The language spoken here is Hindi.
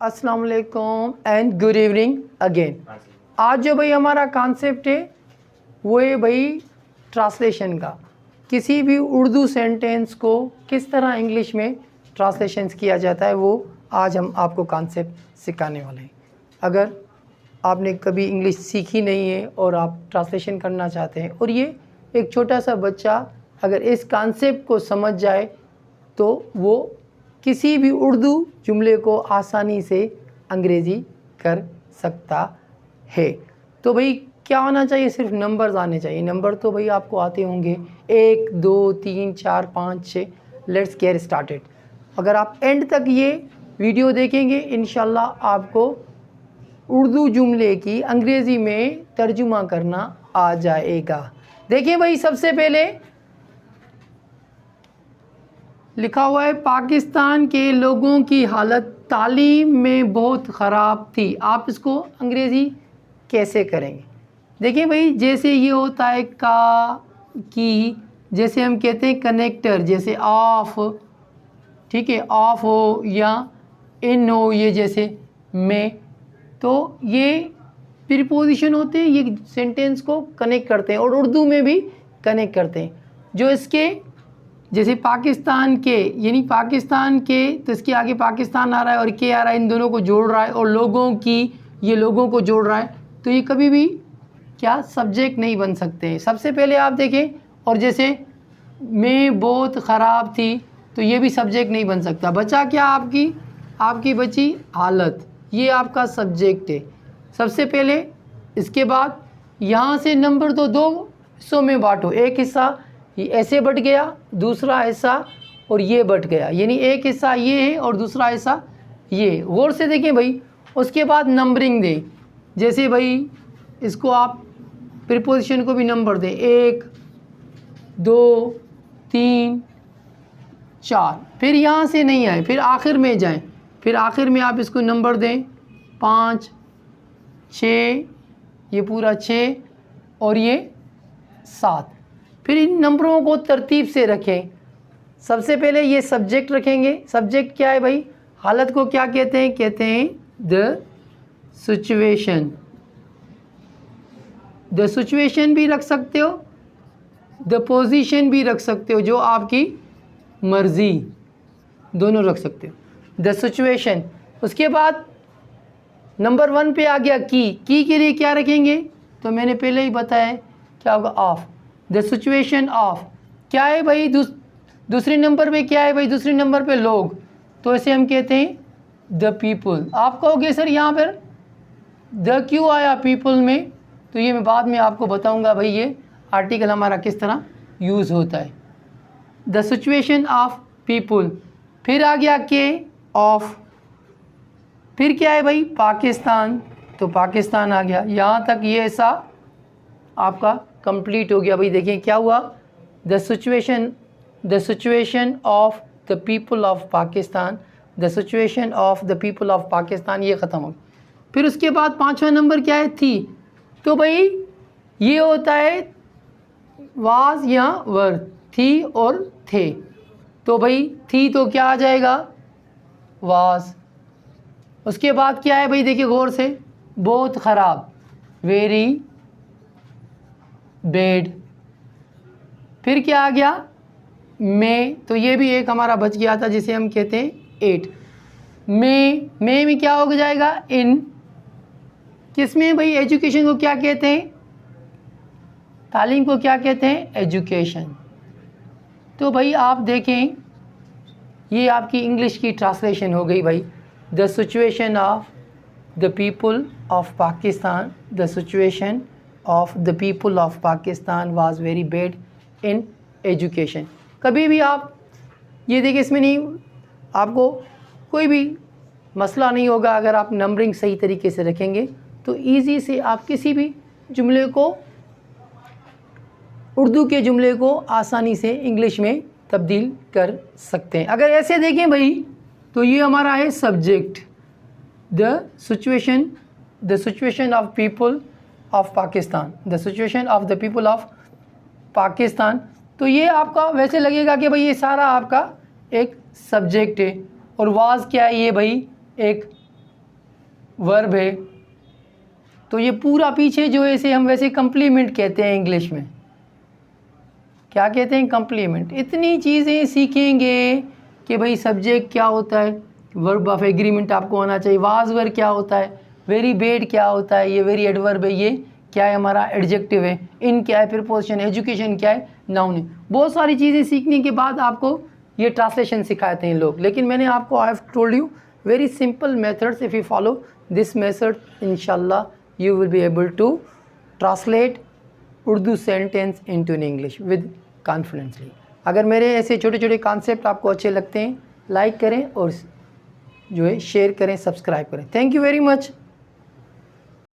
अस्सलाम वालेकुम एंड गुड इवनिंग अगेन। आज जो भाई हमारा कॉन्सेप्ट है वो है भाई ट्रांसलेशन का। किसी भी उर्दू सेंटेंस को किस तरह इंग्लिश में ट्रांसलेशन किया जाता है वो आज हम आपको कॉन्सेप्ट सिखाने वाले हैं। अगर आपने कभी इंग्लिश सीखी नहीं है और आप ट्रांसलेशन करना चाहते हैं और ये एक छोटा सा बच्चा अगर इस कॉन्सेप्ट को समझ जाए तो वो किसी भी उर्दू जुमले को आसानी से अंग्रेज़ी कर सकता है। तो भाई क्या होना चाहिए, सिर्फ नंबर्स आने चाहिए। नंबर तो भाई आपको आते होंगे 1 2 3 4 5 6। Let's get started. अगर आप एंड तक ये वीडियो देखेंगे इंशाल्लाह आपको उर्दू जुमले की अंग्रेज़ी में तर्जुमा करना आ जाएगा। देखिए भाई, सबसे पहले लिखा हुआ है पाकिस्तान के लोगों की हालत तालीम में बहुत ख़राब थी। आप इसको अंग्रेज़ी कैसे करेंगे? देखिए भाई, जैसे ये होता है का, की, जैसे हम कहते हैं कनेक्टर, जैसे ऑफ, ठीक है, ऑफ हो या इन हो, ये जैसे में, तो ये प्रीपोजिशन होते हैं, ये सेंटेंस को कनेक्ट करते हैं और उर्दू में भी कनेक्ट करते हैं। जो इसके जैसे पाकिस्तान के यानी पाकिस्तान के, तो इसके आगे पाकिस्तान आ रहा है और के आ रहा है, इन दोनों को जोड़ रहा है, और लोगों की, ये लोगों को जोड़ रहा है, तो ये कभी भी क्या सब्जेक्ट नहीं बन सकते हैं। सबसे पहले आप देखें, और जैसे मैं बहुत ख़राब थी, तो ये भी सब्जेक्ट नहीं बन सकता। बचा क्या आपकी बची हालत, ये आपका सब्जेक्ट है सबसे पहले। इसके बाद यहाँ से नंबर तो 2 हिस्सों में बांटो, एक हिस्सा ये ऐसे बट गया, दूसरा हिस्सा और ये बट गया, यानी एक हिस्सा ये है और दूसरा हिस्सा ये। गौर से देखें भाई। उसके बाद नंबरिंग दें, जैसे भाई इसको आप प्रीपोजिशन को भी नंबर दें, 1 2 3 4, फिर यहाँ से नहीं आए, फिर आखिर में जाएं, फिर आखिर में आप इसको नंबर दें 5 6, ये पूरा 6 और ये 7। फिर इन नंबरों को तरतीब से रखें। सबसे पहले ये सब्जेक्ट रखेंगे। सब्जेक्ट क्या है भाई? हालत को क्या कहते हैं? कहते हैं द सिचुएशन। द सिचुएशन भी रख सकते हो, द पोजीशन भी रख सकते हो, जो आपकी मर्ज़ी, दोनों रख सकते हो। The situation. उसके बाद नंबर 1 पे आ गया की के लिए क्या रखेंगे? तो मैंने पहले ही बताया क्या होगा, ऑफ। द सिचुएशन ऑफ क्या है भाई? दूसरे नंबर पे क्या है भाई? दूसरे नंबर पे लोग, तो इसे हम कहते हैं द पीपल। आप कहोगे सर यहाँ पर द क्यों आया पीपल में? तो ये मैं बाद में आपको बताऊंगा भाई ये आर्टिकल हमारा किस तरह यूज़ होता है। The situation of people. फिर आ गया के ऑफ। फिर क्या है भाई? पाकिस्तान, तो पाकिस्तान आ गया। यहाँ तक ये ऐसा आपका कंप्लीट हो गया भाई। देखिए क्या हुआ, the situation of the people of Pakistan, the situation of the people of Pakistan, ये ख़त्म हो गया। फिर उसके बाद 5वां नंबर क्या है? थी। तो भाई ये होता है वाज या वर, थी और थे। तो भाई थी तो क्या आ जाएगा? वाज। उसके बाद क्या है भाई? देखिए गौर से, बहुत ख़राब, वेरी बेड। फिर क्या आ गया? में, तो ये भी एक हमारा बच गया था जिसे हम कहते हैं 8। में क्या हो जाएगा? इन। किस में भाई? एजुकेशन को क्या कहते हैं? तालीम को क्या कहते हैं? एजुकेशन। तो भाई आप देखें, ये आपकी इंग्लिश की ट्रांसलेशन हो गई भाई। The situation of the people of Pakistan, the situation of the people of Pakistan was very bad in education। कभी भी आप ये देखिए, इसमें नहीं, आपको कोई भी मसला नहीं होगा अगर आप नंबरिंग सही तरीके से रखेंगे, तो इजी से आप किसी भी जुमले को, उर्दू के जुमले को आसानी से इंग्लिश में तब्दील कर सकते हैं। अगर ऐसे देखें भाई, तो ये हमारा है subject, the situation of people of Pakistan, the situation of the people of Pakistan. तो ये आपका वैसे लगेगा कि भाई ये सारा आपका एक सब्जेक्ट है, और वाज क्या है? ये भाई एक वर्ब है, तो ये पूरा पीछे जो है इसे हम वैसे कम्प्लीमेंट कहते हैं इंग्लिश में। क्या कहते हैं? कम्प्लीमेंट। इतनी चीज़ें सीखेंगे कि भाई सब्जेक्ट क्या होता है, वर्ब ऑफ एग्रीमेंट आपको आना चाहिए, वाज वर क्या होता है, वेरी बेड क्या होता है, ये वेरी एडवर्ब है, ये क्या है हमारा एडजेक्टिव है, इन क्या है प्रीपोजिशन, एजुकेशन क्या है नाउन है। बहुत सारी चीज़ें सीखने के बाद आपको ये ट्रांसलेशन सिखाते हैं लोग, लेकिन मैंने आपको I have told you very simple methods. If you follow this method, inshallah you will be able to translate Urdu sentence into English with confidently. अगर मेरे ऐसे छोटे छोटे कॉन्सेप्ट आपको अच्छे लगते हैं, लाइक करें और जो है शेयर करें, सब्सक्राइब करें। Thank you very much.